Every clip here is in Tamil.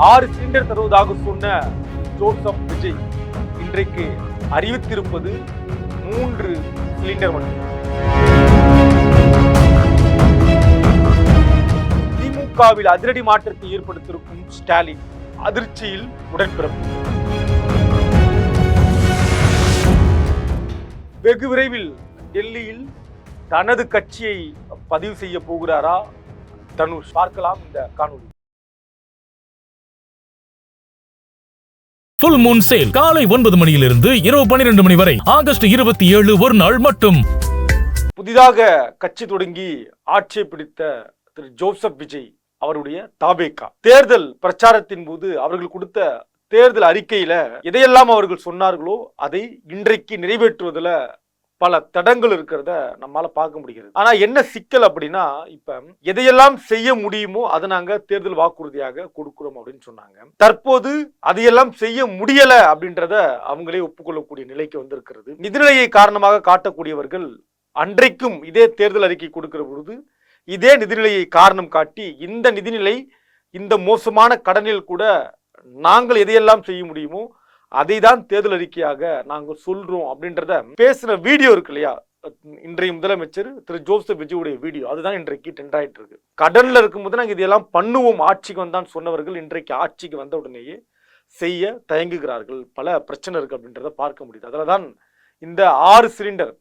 6 சிலிண்டர் தருவதாக சொன்ன ஜோசப் விஜய் இன்றைக்கு அறிவித்திருப்பது 3 சிலிண்டர் மட்டும். திமுகவில் அதிரடி மாற்றத்தை ஏற்படுத்தியிருக்கும் ஸ்டாலின் அதிர்ச்சியில் உடன்பிறப்பு. வெகு விரைவில் டெல்லியில் தனது கட்சியை பதிவு செய்ய போகிறாரா தனுஷ்? பார்க்கலாம் இந்த காணொளி. ஃபுல் மூன் சேல் காலை 9 மணியிலிருந்து இரவு 12 மணி வரை ஆகஸ்ட் 27 ஒரு நாள் மட்டும். புதிதாக கட்சி தொடங்கி ஆட்சியை பிடித்த திரு ஜோசப் விஜய் அவருடைய தாபேகா தேர்தல் பிரச்சாரத்தின் போது அவர்கள் கொடுத்த தேர்தல் அறிக்கையில எதையெல்லாம் அவர்கள் சொன்னார்களோ அதை இன்றைக்கு நிறைவேற்றுவதில் பல தடங்கள் இருக்கிறத நம்மால பார்க்க முடிகிறது. ஆனா என்ன சிக்கல் அப்படின்னா, இப்ப எதையெல்லாம் செய்ய முடியுமோ அதை நாங்க தேர்தல் வாக்குறுதியாக கொடுக்கிறோம் அப்படின்னு சொன்னாங்க. தற்போது அதையெல்லாம் செய்ய முடியல அப்படின்றத அவங்களே ஒப்புக்கொள்ளக்கூடிய நிலைக்கு வந்திருக்கிறது. நிதிநிலையை காரணமாக காட்டக்கூடியவர்கள் அன்றைக்கும் இதே தேர்தல் அறிக்கை கொடுக்கிற பொழுது இதே நிதிநிலையை காரணம் காட்டி இந்த நிதிநிலை இந்த மோசமான கடனில் கூட நாங்கள் எதையெல்லாம் செய்ய முடியுமோ அதை தான் தேர்தல் அறிக்கையாக நாங்கள் சொல்றோம் அப்படின்றத பேசுற வீடியோ இருக்கு இல்லையா, இன்றைய முதலமைச்சர் திரு ஜோசப் விஜயுடைய வீடியோ, அதுதான் இன்றைக்கு ட்ரெண்ட் ஆயிட்டு இருக்கு. கடன்ல இருக்கும்போது நாங்கள் இதெல்லாம் பண்ணுவோம் ஆட்சிக்கு வந்தான் சொன்னவர்கள் இன்றைக்கு ஆட்சிக்கு வந்த உடனேயே செய்ய தயங்குகிறார்கள். பல பிரச்சனை இருக்கு அப்படின்றத பார்க்க முடியுது. அதில் தான் இந்த 6 சிலிண்டர்,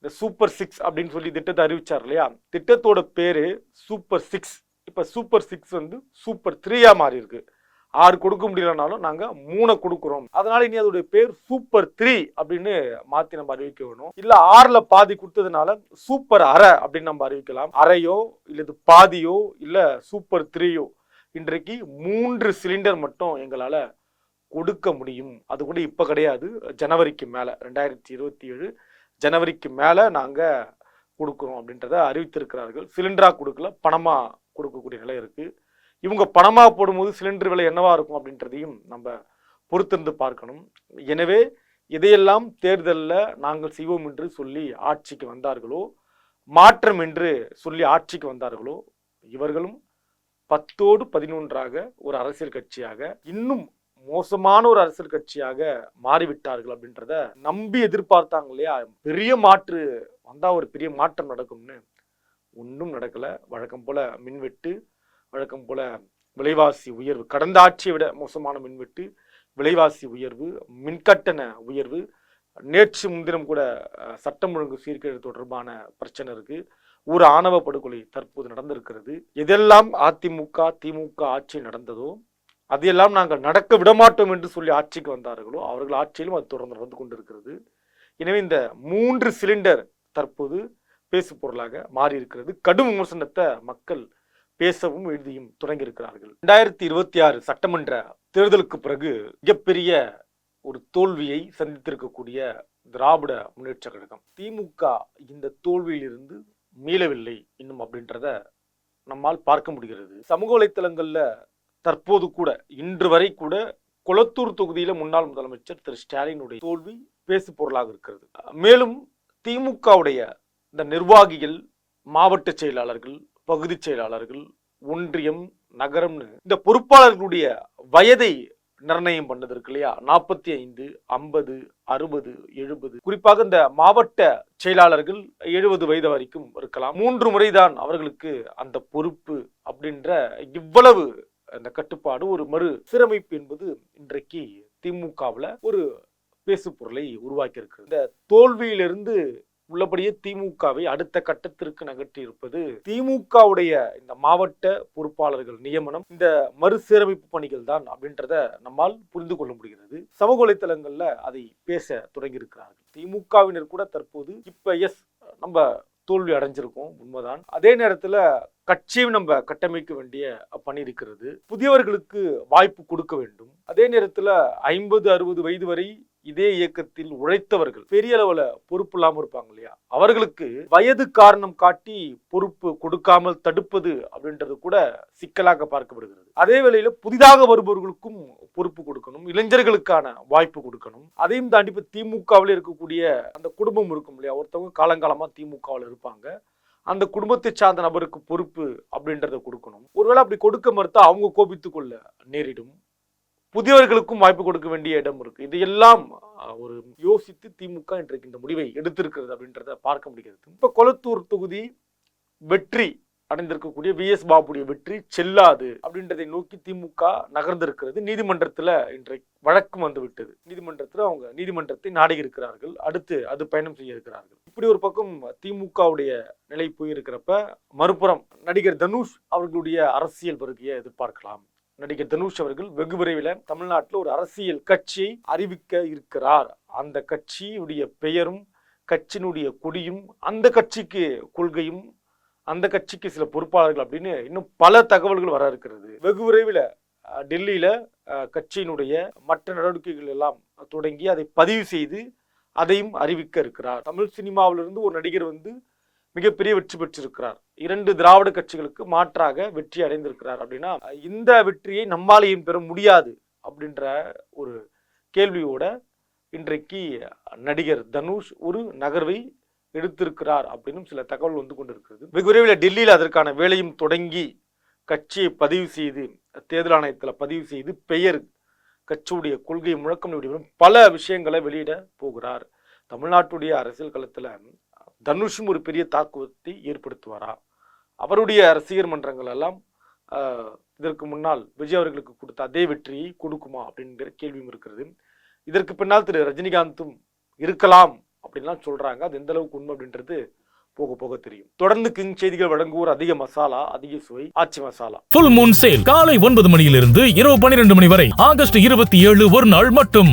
இந்த சூப்பர் 6 அப்படின்னு சொல்லி திட்டத்தை அறிவிச்சார் இல்லையா, திட்டத்தோட பேரு சூப்பர் 6. இப்ப சூப்பர் 6 வந்து சூப்பர் 3 மாறி இருக்கு. 6 கொடுக்க முடியலனாலும் நாங்க 3 கொடுக்குறோம். அதனால இனி அதோடைய பேர் சூப்பர் 3 அப்படின்னு மாத்தி நம்ம அறிவிக்க வேணும். இல்ல 6ல பாதி கொடுத்ததுனால சூப்பர் அரை அப்படின்னு நம்ம அறிவிக்கலாம். அரையோ இல்லது பாதியோ இல்ல சூப்பர் 3யோ இன்றைக்கு 3 சிலிண்டர் மட்டும் எங்களால கொடுக்க முடியும். அது கூட இப்ப கிடையாது, ஜனவரிக்கு மேல 2027 ஜனவரிக்கு மேல நாங்க கொடுக்குறோம் அப்படின்றத அறிவித்திருக்கிறார்கள். சிலிண்டரா கொடுக்கல, பணமா கொடுக்கக்கூடிய நிலை இருக்கு. இவங்க பணமா போடும்போது சிலிண்டர் விலை என்னவா இருக்கும் அப்படின்றதையும் நம்ம பொறுத்திருந்து பார்க்கணும். எனவே இதையெல்லாம் தேர்தலில் நாங்கள் செய்வோம் என்று சொல்லி ஆட்சிக்கு வந்தார்களோ, மாற்றம் என்று சொல்லி ஆட்சிக்கு வந்தார்களோ, இவர்களும் 10ஓடு 11ஆக ஒரு அரசியல் கட்சியாக, இன்னும் மோசமான ஒரு அரசியல் கட்சியாக மாறிவிட்டார்கள் அப்படின்றத நம்பி எதிர்பார்த்தாங்க இல்லையா. பெரிய மாற்று வந்தா ஒரு பெரிய மாற்றம் நடக்கும்னு ஒன்றும் நடக்கல. வழக்கம் போல மின்வெட்டு, வழக்கம் போல விலைவாசி உயர்வு, கடந்த ஆட்சியை விட மோசமான மின்வெட்டு, விலைவாசி உயர்வு, மின்கட்டண உயர்வு, நேற்று முன்தினம் கூட சட்டம் ஒழுங்கு சீர்கேடு தொடர்பான பிரச்சனை இருக்கு. ஒரு ஆணவ படுகொலை தற்போது நடந்திருக்கிறது. எதெல்லாம் அதிமுக திமுக ஆட்சி நடந்ததோ அதையெல்லாம் நாங்கள் நடக்க விடமாட்டோம் என்று சொல்லி ஆட்சிக்கு வந்தார்களோ அவர்கள் ஆட்சியிலும் அது தொடர்ந்து நடந்து கொண்டிருக்கிறது. எனவே இந்த 3 சிலிண்டர் தற்போது பேசு பொருளாக மாறி இருக்கிறது. கடும் விமர்சனத்தை மக்கள் பேசவும் எழுதியும் தொடங்கி இருக்கிறார்கள். 2026 சட்டமன்ற தேர்தலுக்கு பிறகு மிகப்பெரிய ஒரு தோல்வியை சந்தித்திருக்கக்கூடிய திராவிட முன்னேற்ற கழகம், திமுக இந்த தோல்வியிலிருந்து மீளவில்லை இன்னும் அப்படின்றத நம்மால் பார்க்க முடிகிறது. சமூக வலைத்தளங்கள்ல தற்போது கூட இன்று வரை கூட கொளத்தூர் தொகுதியில முன்னாள் முதலமைச்சர் திரு ஸ்டாலினுடைய தோல்வி பேசு பொருளாக இருக்கிறது. மேலும் திமுகவுடைய இந்த நிர்வாகிகள், மாவட்ட செயலாளர்கள், பகுதி செயலாளர்கள், ஒன்றியம், நகரம்னு இந்த பொறுப்பாளர்களுடைய வயதை நிர்ணயம் பண்ணது இருக்கு இல்லையா, 45, 50, 60, 70. குறிப்பாக இந்த மாவட்ட செயலாளர்கள் 70 வயது வரைக்கும் இருக்கலாம். 3 முறைதான் அவர்களுக்கு அந்த பொறுப்பு அப்படின்ற இவ்வளவு அந்த கட்டுப்பாடு, ஒரு மறு சீரமைப்பு என்பது இன்றைக்கு திமுகவுல ஒரு பேசு பொருளை உருவாக்கி இருக்கு. இந்த தோல்வியிலிருந்து உள்ளபடியே திமுகவை அடுத்த கட்டத்திற்கு நகர்த்தி இருப்பது திமுகவுடைய இந்த மாவட்ட பொறுப்பாளர்கள் நியமனம், இந்த மறுசீரமைப்பு பணிகள் தான் அப்படின்றத நம்மால் புரிந்து கொள்ள முடிகிறது. சமூக வலைத்தளங்கள்ல அதை பேச தொடங்கி இருக்கிறார்கள். திமுகவினர் கூட தற்போது இப்ப நம்ம தோல்வி அடைஞ்சிருக்கோம், உண்மைதான். அதே நேரத்துல கட்சியும் நம்ம கட்டமைக்க வேண்டிய பணி இருக்கிறது. புதியவர்களுக்கு வாய்ப்பு கொடுக்க வேண்டும். அதே நேரத்துல 50, 60 வயது வரை இதே இயக்கத்தில் உழைத்தவர்கள் பெரிய அளவுல பொறுப்பு இல்லாம இருப்பாங்க இல்லையா, அவர்களுக்கு வயது காரணம் காட்டி பொறுப்பு கொடுக்காமல் தடுப்பது அப்படின்றது கூட சிக்கலாக பார்க்கப்படுகிறது. அதே வேளையில புதிதாக வருபவர்களுக்கும் பொறுப்பு கொடுக்கணும், இளைஞர்களுக்கான வாய்ப்பு கொடுக்கணும். அதையும் தாண்டி இப்ப திமுகவில் இருக்கக்கூடிய அந்த குடும்பம் இருக்கும் இல்லையா, ஒருத்தவங்க காலங்காலமா திமுகவில் இருப்பாங்க, அந்த குடும்பத்தை சார்ந்த நபருக்கு பொறுப்பு அப்படின்றத கொடுக்கணும். ஒருவேளை அப்படி கொடுக்க மறுத்தா அவங்க கோபித்துக் கொள்ள நேரிடும். புதியவர்களுக்கும் வாய்ப்பு கொடுக்க வேண்டிய இடம் இருக்கு. இதையெல்லாம் ஒரு யோசித்து திமுக இன்றைக்கு இந்த முடிவை எடுத்திருக்கிறது அப்படின்றத பார்க்க முடிகிறது. இப்ப கொளத்தூர் தொகுதி வெற்றி அடைந்திருக்கக்கூடிய VS பாபுடைய வெற்றி செல்லாது அப்படின்றதை நோக்கி திமுக நகர்ந்திருக்கிறது. நீதிமன்றத்துல இன்றைக்கு வழக்கு வந்து விட்டது. நீதிமன்றத்துல அவங்க நீதிமன்றத்தை நாடி இருக்கிறார்கள். அடுத்து அது பயணம் செய்ய இருக்கிறார்கள். இப்படி ஒரு பக்கம் திமுகவுடைய நிலை போயிருக்கிறப்ப, மறுபுறம் நடிகர் தனுஷ் அவர்களுடைய அரசியல் வருகையை எதிர்பார்க்கலாம். நடிகர் தனுஷ் அவர்கள் வெகு விரைவில் தமிழ்நாட்டில் ஒரு அரசியல் கட்சியை அறிவிக்க இருக்கிறார். அந்த கட்சியுடைய பெயரும் கட்சியினுடைய கொடியும் அந்த கட்சிக்கு கொள்கையும் அந்த கட்சிக்கு சில பொறுப்பாளர்கள் அப்படின்னு இன்னும் பல தகவல்கள் வர இருக்கிறது. வெகு விரைவில் டெல்லியில கட்சியினுடைய மற்ற நடவடிக்கைகள் எல்லாம் தொடங்கி அதை பதிவு செய்து அதையும் அறிவிக்க இருக்கிறார். தமிழ் சினிமாவிலிருந்து ஒரு நடிகர் வந்து மிகப்பெரிய வெற்றி பெற்றிருக்கிறார். 2 திராவிட கட்சிகளுக்கு மாற்றாக வெற்றி அடைந்திருக்கிறார். அப்படின்னா இந்த வெற்றியை நம்மாலையும் பெற முடியாது அப்படின்ற ஒரு கேள்வியோட இன்றைக்கு நடிகர் தனுஷ் ஒரு நகர்வை எடுத்திருக்கிறார் அப்படின்னு சில தகவல் வந்து கொண்டிருக்கிறது. வெகு விரைவில் டெல்லியில் அதற்கான வேலையும் தொடங்கி கட்சியை பதிவு செய்து தேர்தல் ஆணையத்தில் பதிவு செய்து பெயர் கட்சியுடைய கொள்கை முழக்கம் பல விஷயங்களை வெளியிட போகிறார். தமிழ்நாட்டுடைய அரசியல் களத்தில் தனுஷும் ஒரு பெரிய தாக்குவத்தை ஏற்படுத்துவாரா? அவருடைய ரசிகர் மன்றங்கள் எல்லாம் இதற்கு முன்னால் விஜய் அவர்களுக்கு கொடுத்த அதே வெற்றியை கொடுக்குமா அப்படிங்கிற கேள்வியும் இருக்கிறது. இதற்கு பின்னால் திரு ரஜினிகாந்தும் இருக்கலாம் அப்படின்லாம் சொல்றாங்க. அது எந்த அளவுக்கு உண்மை அப்படின்றது போக போக தெரியும். தொடர்ந்து கிங் செய்திகள் வழங்குவோர் அதிக மசாலா, அதிக சுவை, ஆச்சி மசாலா. ஃபுல் மூன் சேல் காலை 9 மணியிலிருந்து இரவு 12 மணி வரை ஆகஸ்ட் 27 ஒரு நாள் மட்டும்.